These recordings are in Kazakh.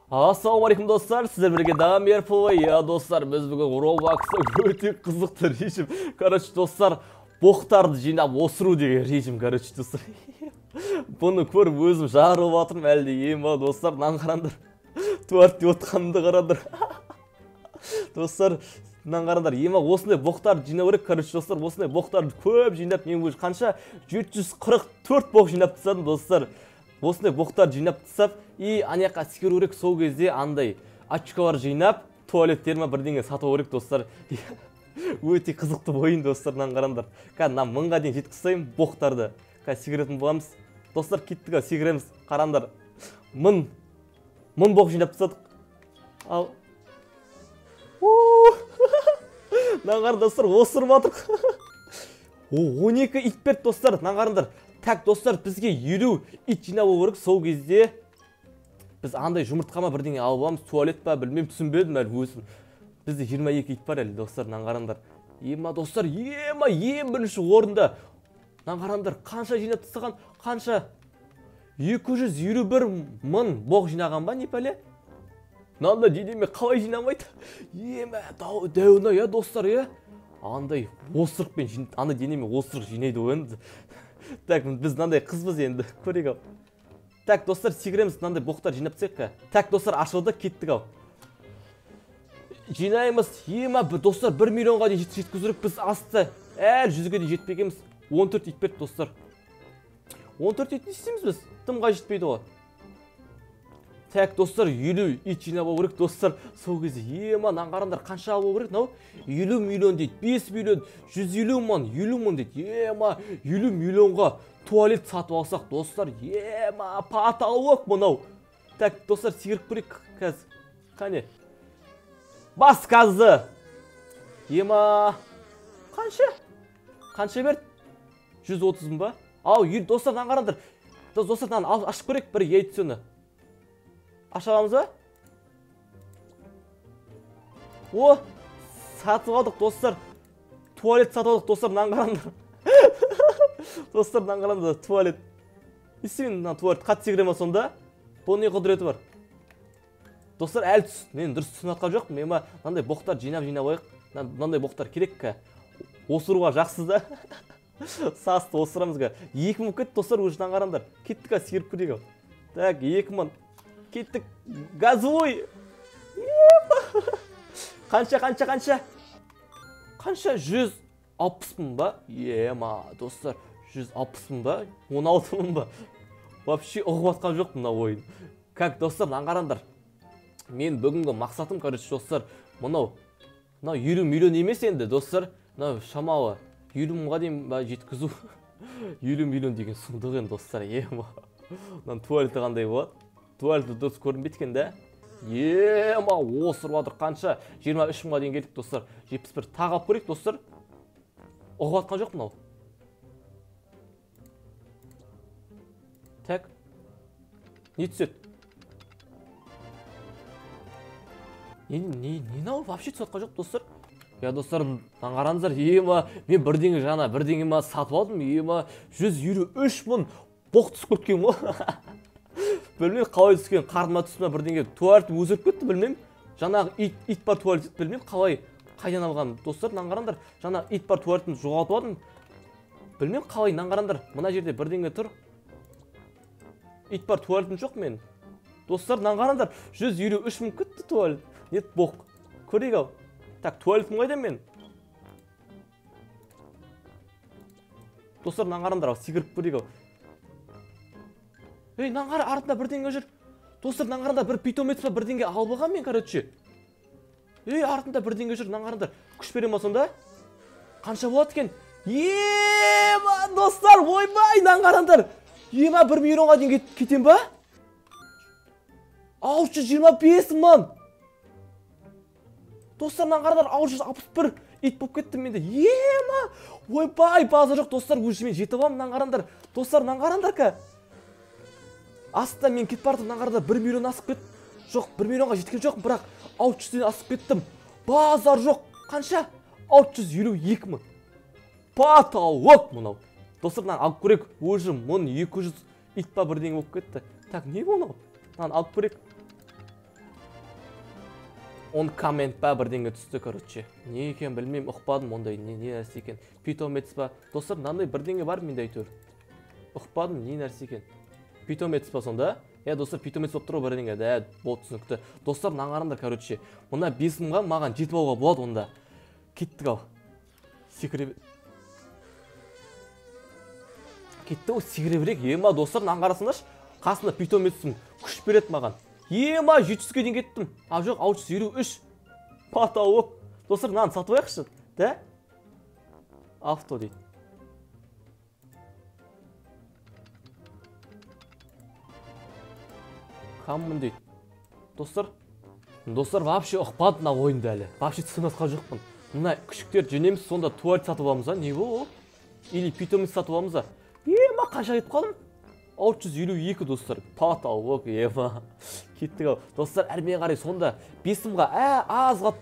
Ассалаумағалейкум достар, сіздер бірге дамы беріп иә достар, біз бүгін Roblox'та өте қызықты режим. Короче, достар, боқтарды жинап осыру деген режим, короче, достар. Бұны көріп өзім жарылып атырмын, әлде ема достар, мынаны қараңдар. Туалетте отқанымды қараңдар. Достар, мынаны қараңдар, ема осындай боқтарды жинау керек, короче, достар, осындай боқтарды көп жинап, мен өзі қанша 744 боқ жинап тастадым, достар. Осындай боқтар жинап тастап, и анаяққа секіру керек, сол кезде андай очкалар жинап, туалеттеріме бірдеңе сату керек, достар. Өте қызықты ойын, достар, мынаны қараңдар. Мына 1000-ға дейін жеткізсем боқтарды. Секіретін боламыз. Достар, кеттік, секіреміз. Қараңдар. 1000 боқ жинап тастадық. Ал. Мынаны қараңдар, достар, осырып атырық. 12 ит берді, достар, мынаны қараңдар. Так, достар, бізге 50 ит жинап керек, сол кезде біз андай жұмыртқама бірдеңе алып аламыз, туалет па, білмеймін, түсінбедім әлі өзім. Бізде 22 ит бар әлі, достар, мынаны қараңдар. Ема, достар, ең бірінші орында. Мынаны қараңдар, қанша жинап тастаған, қанша? 251 мың боқ жинаған ба, не пәле? Мынанда денеме қалай жинамайды? Ема, дәуіне, я, достар, я. Андай осырықпен, андай денеме осырық жинайды ойынды. Так, біз мынандай қызбыз енді, көрейік ау. Так, достар, секіреміз, мынандай боқтар жинап тастайық. Так, достар, ашылды, кеттік ау. Жинаймыз, ема, достар, 1 миллионға дейін жеткізірік, біз асты әл 100-ге дейін жетпегенбіз. 14 ит берді, достар. 14 ит не істейміз біз? Тымға жетпейді ғой. Так, достар, 50 ит жинап алу керек, достар. Сол кезде, ема, мынаны қараңдар, қанша алу керек, мынау? 50 миллион дейді, 5 миллион, 150 мың, 50 мың дейді. Ема, 50 миллионға туалет сатып алсақ, достар, ема, паталық мұнау. Так, достар, секіріп көрейік қазір. Қане? Бас қазды. Ема, қанша? Қанша берді? 130 мың ба? Ау, достар, мынаны қараңдар. Достар, мынаны ашып көрейік бір яйцоны. Ашамыз ба? О, сатып алдық, достар. Туалет сатып алдық, достар, мынаны қараңдар. Достар, мынаны қараңдар, туалет. Естімен, мына туалет қатты секіре ма сонда? Бұл не құдіреті бар? Достар, әлі мен дұрыс түсінатқан жоқ. Мен мынандай боқтар жинап ойық. Мынандай боқтар керек ка. Осыруға жақсыз да. Састы осырамыз ка. 2000 кетті, достар, өжінен қараңдар. Кеттік ка, секіріп көрейік. Так, 2000. Кеттік, газой. Қанша? Қанша? 160 мың ба? Ема, достар, 160 мың ба? 16 мың ба? Вообще ұғып атқан жоқ мына ойын. Как, достар, мынаны қараңдар. Мен бүгінгі мақсатым, короче, достар, мынау 50 миллион емес енді, достар. Мынау шамалы 50 мыңға дейін жеткізу. 50 миллион деген сұмдық енді, достар. Ема, мынаны туалеті қандай болады? Туалеті дұрыс көрінбейді екен да? Ема, осырып атыр, қанша? 23 мыңға дейін келдік, достар. 71 тағы алып көрейік, достар. Ұғып атқан жоқ мынау. Так. Не түседі? Не нау? Вообще түсатқан жоқ, достар. Я, достар, қараңыздар, ема, мен бірдеңе ма сатып алдым, ема, 123 мың боқ түсіп кеткен ғой. Білмеймін, қалай түскен, қарныма түсіме бірдеңе туалет өзіріп кетті, білмеймін. Жаңағы ит бар туалет, білмеймін, қайдан алған. Достар, мынаны қараңдар, жаңағы ит бар туалетін жоғалтып алдым. Білмеймін, қалай, мынаны қараңдар, мына жерде бірдеңе тұр. Ит бар туалетім жоқ мен. Достар, мынаны қараңдар, 123 мың кетті туалет. Нет, боқ. Көрейік ау. Так, туалетім қайда мен? Достар, мынаны қараңдар, секіріп көрейік ау. Ей, мынаны қара, артында бірдеңе жүр. Достар, мынаны қараңдар, бір питомец па бірдеңе алып алған мен, короче. Ей, артында бірдеңе жүр, мынаны қараңдар. Күш бере ма сонда? Қанша болады екен? Ема, достар, ойбай, мынаны қараңдар. Ема, 1 миллионға дейін кетем ба? 625 мың. Достар, мынаны қараңдар, 661 ит болып кетті менде. Ема, ойбай, база жоқ, достар, өзі мен жетіп аламын, мынаны қараңдар. Достар, мынаны қараңдар ка. Астында мен кетіп бардым, мына қарада 1 миллион асып кетті. Жоқ, 1 миллионға жеткен жоқ, бірақ 600-ден асып кеттім. Базар жоқ. Қанша? 652 мың. Паталық мынау. Достар, мынаны алып көрейік. Өзі 1200 ит па бірдеңе болып кетті. Так, не бұл мынау? Мынаны алып көрейік. он коммент па бірдеңе түсті, короче. Не екен білмеймін, ұқпадым ондай не нәрсе екен. Питомец па? Достар, мынандай бірдеңе бар менде әйтеуір. Ұқпадым, не нәрсе екен. Питомец па сонда? Достар, питомец болып тұр бірдеңе. Болды түсінікті. Достар, наңарындар, короче. Мына 5 мыңға маған жетіп алуға болады онда. Кеттік ау. Кетті о, секіребірек. Ема, достар, наңғарасыңдаршы. Қасында питомецім күш береді маған. Ема, 700-ге дейін кеттім. Жоқ, 653. Патауық. Достар, нан сатып аяқшы. Да? Авто дейді. Қамын дейді. Достар, вообще ұқпады мына ойынды әлі. Вообще түсінатқа жоқпын. Мына күшіктер жөнеміз, сонда туалет сатып аламыз, не бұл? Или питомец сатып аламыз. Ема, қанша кетіп қалдым? 652 достар. Патауық, ема. Кеттік ау. Достар, әрмен қарай сонда 5 мыңға, аз қат.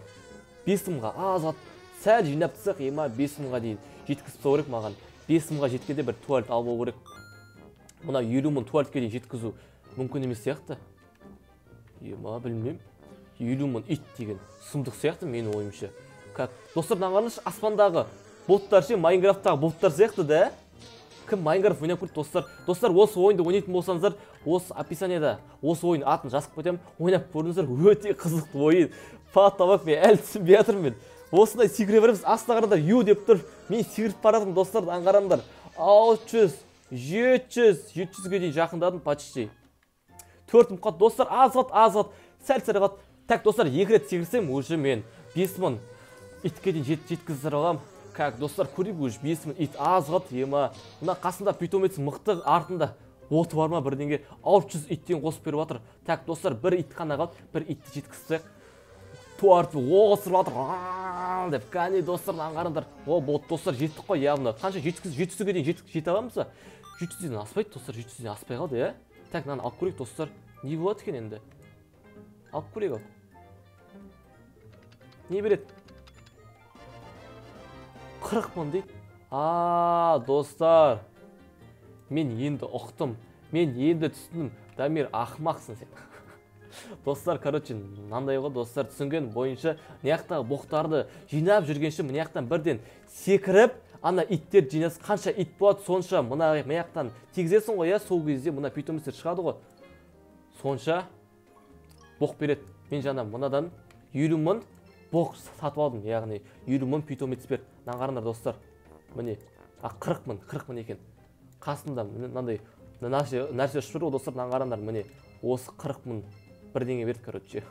5 мыңға, аз қат. Сәл жинап тұсақ, ема 5 мыңға дейін жеткізіп тұсау керек маған. 5 мыңға жеткенде бір туалет алып керек. Мына 50 мың туалетке дейін жеткізу мүмкін емес сияқты. Ема, білмеймін. 50 мың ит деген сұмдық сияқты менің ойымша. Достар, наңғарыңызшы, аспандағы боттар ше, Майнкрафттағы боттар сияқты да? Кім Майнкрафт ойнап көрді, достар? Достар, осы ойынды ойнайтын болсаңыздар, осы описанияда осы ойын атын жазып кетемін. Ойнап көріңіздер, өте қызықты ойын. Патауық, мен әлі түсінбей жатырмын. Осындай секіре береміз, астына қараңдар, ю деп тұр. Мен секіріп баратырмын, достар, аңғараңдар. 600, 700-ге дейін жақындадым почти. 4 мұқат, достар, аз қат, сәл қат. Так, достар, 2 рет секірсем, уже мен 5 мың итке дейін жеткіздір алам. Как, достар, көрейік уже 5 мың ит аз қат, ема. Мына қасында питомец мықты, артында оты бар ма бірдеңе 600 иттен қосып беріп жатыр. Так, достар, бір ит қана қалды, бір итті жеткізсек. Туарты оғысырып жатыр. Деп, кәне, достар, аңғарыңдар. О, болды, достар, жеттік қой, явно. Қанша 700-ге дейін жете аламыз ба? 700-ден аспайды, достар, 700-ден аспай қалды, я? Так, мынаны алып көрейік, достар. Не болады екен енді? Алып көрейік, ал. Не береді? 40 мың дейді. Достар. Мен енді ұқтым. Мен енді түсіндім. Дамир, ақымақсың сен. Достар, короче, мынандай ғой, достар, түсінген бойынша, мынаяқтағы боқтарды жинап жүргенше, мынаяқтан бірден секіріп, ана иттер жинасы қанша ит болады, сонша мынаяқтан тегізесің ғой, сол кезде мына питомецтер шығады ғой. Сонша боқ береді. Мен жаңа мынадан 50 мың боқ сатып алдым, яғни 50 мың питомец бер. Наңғарыңдар, достар. Міне, 40 мың екен. Қасында мынандай нәрсе ұшып жүр, достар, наңғарыңдар, міне, осы 40 мың бірдеңе берді, короче.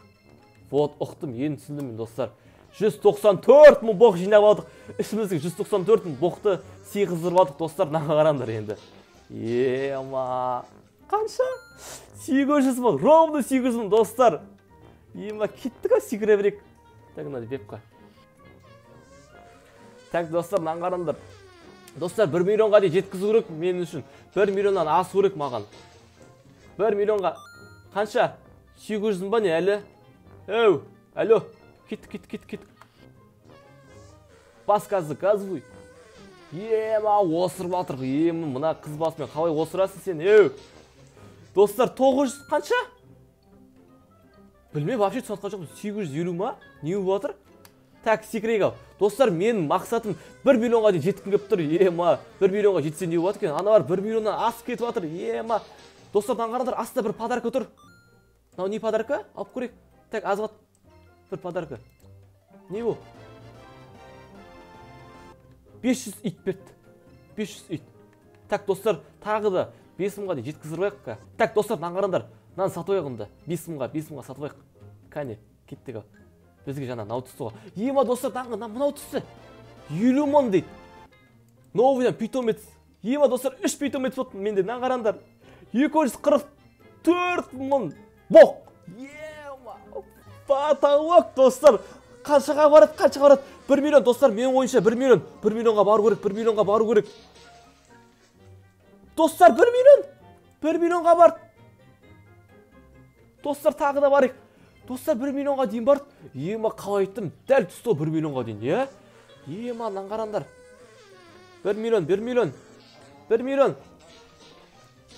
Вот, ұқтым, енді түсіндім мен, достар. 194 мың боқ жинап алдық. Ішіміздегі 194 мың боқты сыйғыздырып алдық, достар, наңғарыңдар енді. Ема, қанша? 800 мың, ровно 800 мың, достар. Ема, кеттік ау, секіре берейік. Так, мынады бепқа. Так, достар, наңғарыңдар. Достар, 1 миллионға дейін жеткізу керек мен үшін. 1 миллионнан асу керек маған. 1 миллионға қанша? 800 ба не әлі? Әу, алло, кет. Бас газды, газ бұй. Ема, осырып атыр. Ема, мына қыз басымен қалай осырасың сен? Әу. Достар, 900 қанша? Білмей, вообще түсінатқа жоқ. 850 ма? Не болып атыр? Так, секірейік ал. Достар, менің мақсатым 1 миллионға дейін жеткім кеп тұр. Ема, 1 миллионға жетсе не болады екен? Ана бар 1 миллионнан асып кетіп жатыр. Ема. Достар, қараңдар, астында бір подарка тұр. Мынау не подарка? Алып көрейік. Так, азғат бір подарка. Не бұл? 500 ит берді. 500 ит. Так, достар, тағы да 5 мыңға дейін жеткізіп қойық. Так, достар, қараңдар. Мынаны сатып қойғанда 5 мыңға сатып қойық. Кәне, кеттік ал. Бізге жаңа мынау түсті ғой. Ема, достар, мынау түсті. 50 мың дейді. Новыйдан питомец. Ема, достар, 3 питомец болды менде. Қараңдар. 244 мың боқ. Ема, патауық, достар. Қаншаға барады? 1 миллион, достар, менің ойынша 1 миллион. 1 миллионға бару керек. Достар, 1 миллион. 1 миллионға барды. Достар, тағы да барайық. Достар, 1 миллионға дейін барды. Ема, қалай айттым, дәл түсті 1 миллионға дейін, е? Ема, қараңдар. 1 миллион.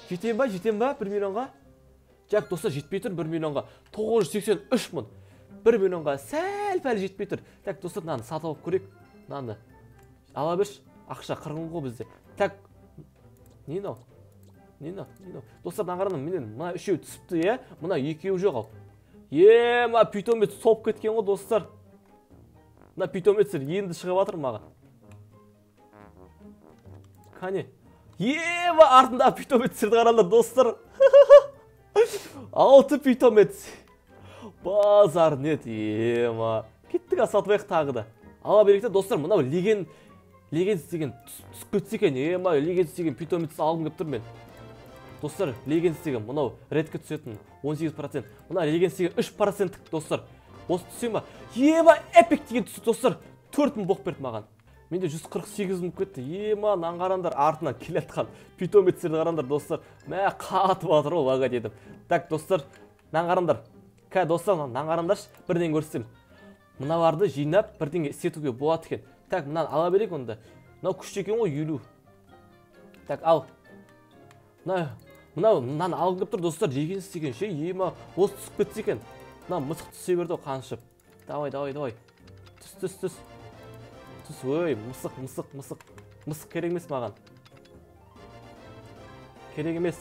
Жетем ба 1 миллионға? Жак, достар, жетпей тұр 1 миллионға. 983 мың. 1 миллионға сәл-пәл жетпей тұр. Так, достар, мынаны сатып алып көрейік. Мынаны ала берші. Ақша 40 ғой бізде. Так, не мынау? Достар, мына қараңдар, мына үшеу түсіпті, е? Мына екеуі жоқ ал. Ма питомец соп кеткен ғой, достар. Мына питомецтер енді шығып жатыр маған. Қане? Ма артындағы питомецтерді қараңдар, достар. 6 питомец. Базар нет, ма. Кеттік сатып тағы да. Ала беректе, достар, мынау легенд деген түсіп кетсе екен. Ма легенд деген питомец алғым келіп тұр мен. Достар, легенд деген мынау редке түсетін 18%. Мына легенд деген 3%, достар. Осы түсе ма? Ма эпик деген түсі, достар. 4000 боқ берді маған. Менде 148 мың кетті. Ма нан қарандар, артынан келетқан питомецтерді қарандар, достар. Мә қатып атыр ол аға дедім. Так, достар, нан қарандар. Достар, нан қарандаршы, бірден көрсем. Мыналарды жинап, бірден істетуге болады екен. Так, мынаны ала берейік онда. Мынау күшті екен ғой, 50. Так, ал. Мынаны алғым келіп тұр, достар, леген істеген ше. Ма осы түсіп кетсе екен. Мына мысық түсе берді қаншып. Давай. Түс. Ой, мысық. Мысық керек емес маған. Керек емес.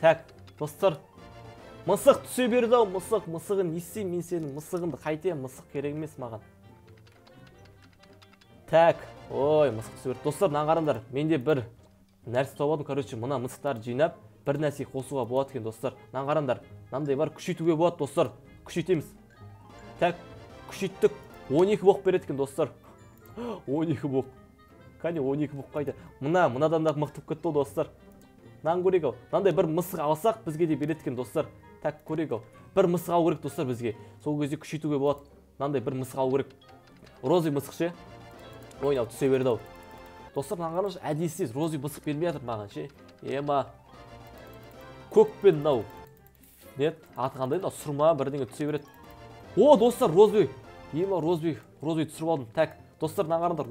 Так, достар. Мысық түсе берді ау, мысығын естейм мен сенің мысығынды қайтем, мысық керек емес маған. Так, ой, мысық түсе берді. Достар, мына қараңдар, менде бір нәрсе тауып алдым, короче, мына мысықтарды жинап, бір нәрсе қосуға болады екен, достар. Мына қараңдар, мынандай бар, күшейтуге болады, достар. Күшейтеміз. Так, күшейттік. 12 боқ береді екен, достар. 12 боқ. Қане 12 боқ қайда? Мынадан да мықтып кетті, достар. Мынаны көрейік ау. Мынандай бір мысық алсақ, бізге де береді екен, достар. Так, көрейік ау. Бір мысық алу керек, достар, бізге. Сол кезде күшейтуге болады. Мынандай бір мысық алу керек. Розовый мысық ше. Ойнау түсе берді ау. Достар, мынаны қараңызшы, әдейсіз розовый мысық бермей жатыр маған ше. Ма көк пен мынау. Нет, аты қандай да сұрма бірдеңе түсе береді. О, достар, розовый. Ма розовый түсіріп алдым. Так, достар, мына қараңдар,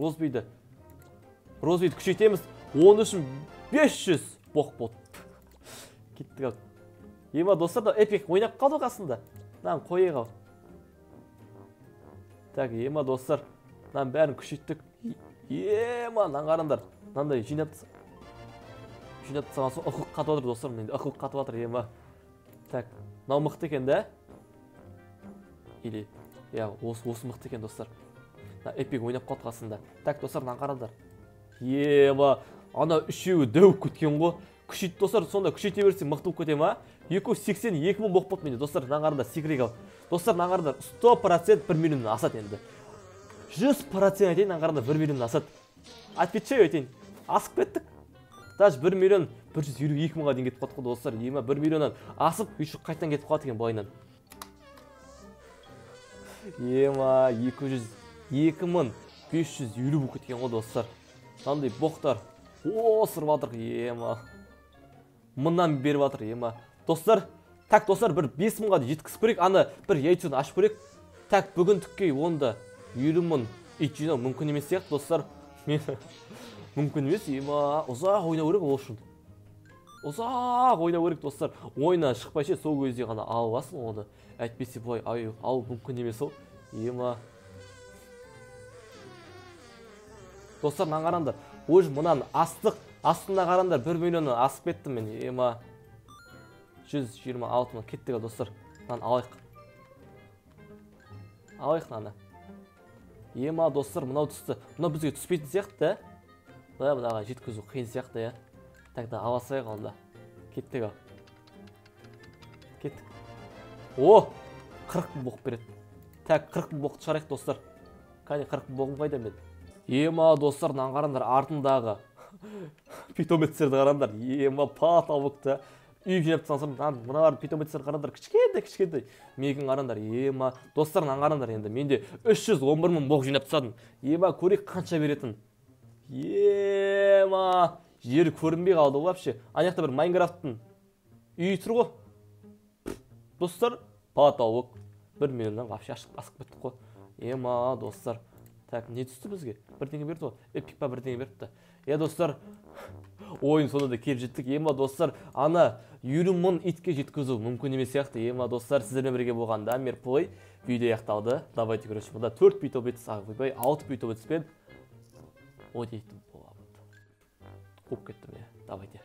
розовыйды күшейтеміз. 13500 боқ болды. Кеттік ал. Ма достар, да эпик ойнап қалды қасында. Мынаны қойық ал. Так, ма достар, мынаны бәрін күшейттік. Ма мынаны қараңдар. Мынандай жинап тастаған соң ықылық қатып жатыр, достар, менде ықылық қатып жатыр. Ма. Так, мынау мықты екен да? Или осы мықты екен, достар. Эпик ойнап қалды қасында. Так, достар, мынаны қараңдар. Ма ана үшеуі дөуіп кеткен ғой. Күшейт, достар, сонда күшейте берсе мықты болып кете ма? 282 мың боқ болды менде, достар, мынаны қараңдар, секрет ал. Достар, мынаны қараңдар, 100% 1 миллионнан асады енді. 100% айтайын, мынаны қараңдар, 1 миллионнан асады. Отвечаю айтайын. Асып кеттік. Даже 1 миллион 152 мыңға дейін кетіп қалды, достар. Ма 1 миллионнан асып, еще қайтадан кетіп қалды екен бойынан. Ма 22550 болып кеткен ғой, достар. Мынандай боқтар осырып жатыр. Ма мыңнан беріп жатыр. Ма достар, так, достар, бір 5 мыңға жеткізіп көрейік. Ана бір яйцоны ашып көрейік. Так, бүгіндікке онда 50 мың ит жинау мүмкін емес сияқты, достар. Мүмкін емес. Ма ұзақ ойнау керек ол үшін. Ұзақ ойнау керек, достар. Ойна шықпайша сол кезде ғана аласың оны. Әйтпесе былай алу мүмкін емес ол. Ма достар, мынаны қараңдар. Ой, мынаны астына қараңдар, 1 миллионнан асып кеттім мен. Ма 126 мың кеттік, достар. Мынаны алайық мынаны. Ма достар, мынау түсті. Мынау бізге түспейтін сияқты, да? Мынаға жеткізу қиын сияқты, я. Так, да, аласайық онда. Кеттік. Кеттік. О, 40 мың боқ береді. Так, 40 мың боқты шығарайық, достар. Қане 40 мың боғым қайда мен? Ма достар, мынаны қараңдар, артындағы питомецтерді қараңдар. Ма пат алыпты. Үй жинап тастансам, мыналар питомецтерді қараңдар, кішкентай. Мекін қараңдар. Ма достар, мынаны қараңдар енді. Менде 311 мың боқ жинап тастадым. Ма көрейік қанша беретін. Ма жері көрінбей қалды вообще. Аяқта бір Майнкрафттың үйі тұр ғой. Достар, пат алып 1 миллионнан вообще асып кеттік қой. Ма достар, так, не түсті бізге? Бірдеңе берді ғой. Эпик па бірдеңе берді. Достар, ойын сонында келіп жеттік. Ма достар, ана 50 мың итке жеткізу мүмкін емес сияқты. Ма достар, сіздермен бірге болғанда Мерплей. видео аяқталды. Давайте, короче, мұнда 4 бит сағып қойбай, 6 бит пен 17 болады. Көп кеттім, давайте.